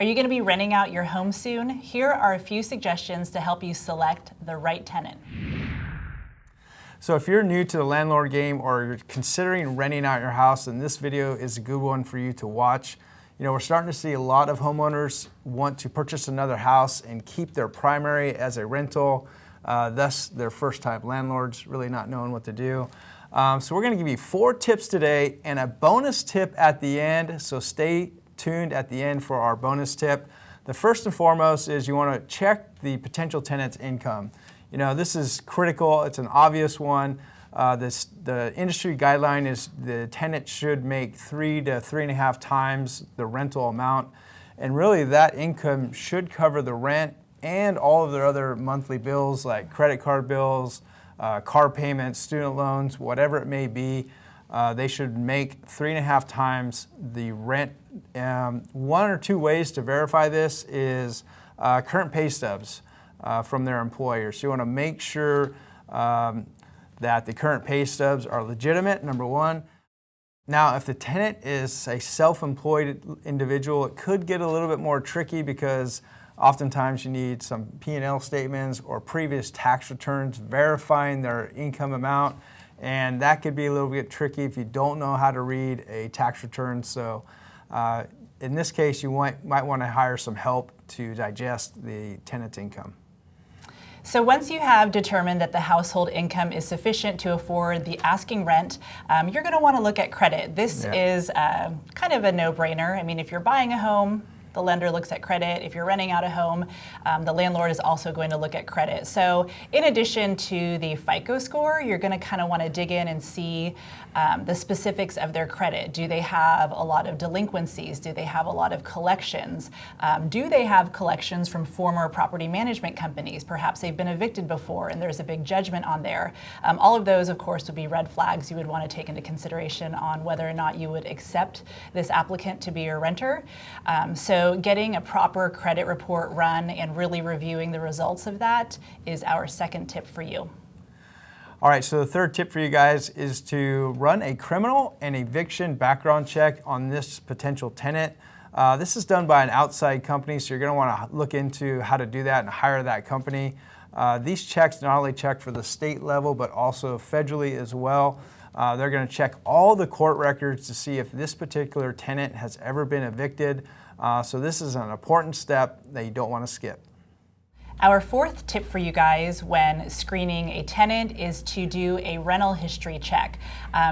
Are you going to be renting out your home soon? Here are a few suggestions to help you select the right tenant. So if you're new to the landlord game or you're considering renting out your house, then this video is a good one for you to watch. You know, we're starting to see a lot of homeowners want to purchase another house and keep their primary as a rental, thus their first-time landlords really not knowing what to do. So we're going to give you 4 tips today and a bonus tip at the end, so stay tuned at the end for our bonus tip. The first and foremost is you want to check the potential tenant's income. You know, this is critical. It's an obvious one. The industry guideline is the tenant should make 3 to 3.5 times the rental amount. And really that income should cover the rent and all of their other monthly bills like credit card bills, car payments, student loans, whatever it may be. They should make 3.5 times the rent. 1 or 2 ways to verify this is current pay stubs from their employers. So you want to make sure that the current pay stubs are legitimate, number 1. Now, if the tenant is a self-employed individual, it could get a little bit more tricky because oftentimes you need some P&L statements or previous tax returns verifying their income amount. And that could be a little bit tricky if you don't know how to read a tax return. So in this case, you might want to hire some help to digest the tenant's income. So once you have determined that the household income is sufficient to afford the asking rent, you're going to want to look at credit. This is kind of a no-brainer. I mean, if you're buying a home, the lender looks at credit. If you're renting out a home, the landlord is also going to look at credit. So in addition to the FICO score, you're going to kind of want to dig in and see the specifics of their credit. Do they have a lot of delinquencies? Do they have a lot of collections? Do they have collections from former property management companies? Perhaps they've been evicted before and there's a big judgment on there. All of those, of course, would be red flags you would want to take into consideration on whether or not you would accept this applicant to be your renter. So getting a proper credit report run and really reviewing the results of that is our second tip for you. All right, so the third tip for you guys is to run a criminal and eviction background check on this potential tenant. This is done by an outside company, so you're going to want to look into how to do that and hire that company. These checks not only check for the state level, but also federally as well. They're going to check all the court records to see if this particular tenant has ever been evicted. So this is an important step that you don't want to skip. Our fourth tip for you guys when screening a tenant is to do a rental history check.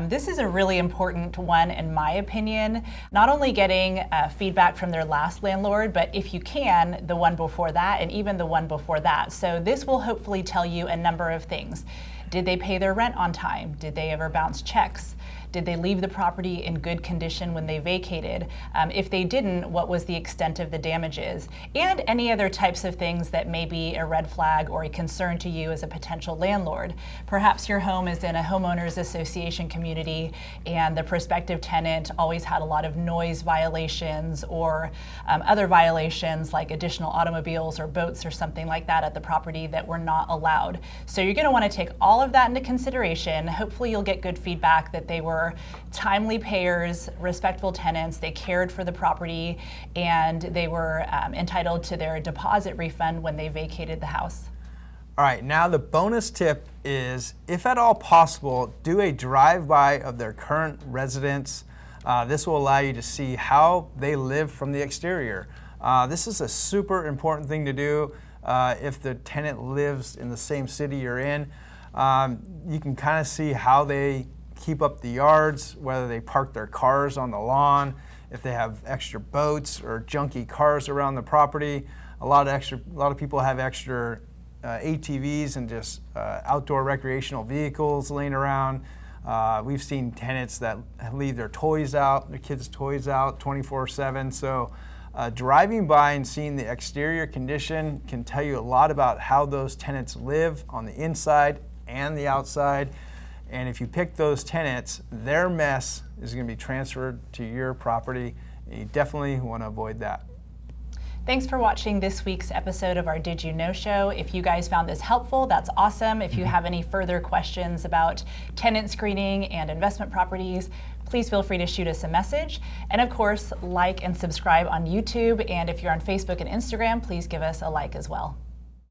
This is a really important one in my opinion, not only getting feedback from their last landlord, but if you can, the one before that and even the one before that. So this will hopefully tell you a number of things. Did they pay their rent on time? Did they ever bounce checks? Did they leave the property in good condition when they vacated? If they didn't, what was the extent of the damages? And any other types of things that may be a red flag or a concern to you as a potential landlord. Perhaps your home is in a homeowners association community and the prospective tenant always had a lot of noise violations or other violations like additional automobiles or boats or something like that at the property that were not allowed. So you're going to want to take all of that into consideration. Hopefully you'll get good feedback that they were timely payers, respectful tenants, they cared for the property, and they were entitled to their deposit refund when they vacated the house. All right, now the bonus tip is, if at all possible, do a drive-by of their current residence. This will allow you to see how they live from the exterior. This is a super important thing to do if the tenant lives in the same city you're in. You can kind of see how they keep up the yards, whether they park their cars on the lawn, if they have extra boats or junky cars around the property. A lot of people have extra ATVs and just outdoor recreational vehicles laying around. We've seen tenants that leave their toys out, their kids' toys out 24/7. So driving by and seeing the exterior condition can tell you a lot about how those tenants live on the inside and the outside. And if you pick those tenants, their mess is going to be transferred to your property, and you definitely want to avoid that. Thanks for watching this week's episode of our Did You Know show. If you guys found this helpful, that's awesome. If you have any further questions about tenant screening and investment properties, please feel free to shoot us a message. And of course, like and subscribe on YouTube. And if you're on Facebook and Instagram, please give us a like as well.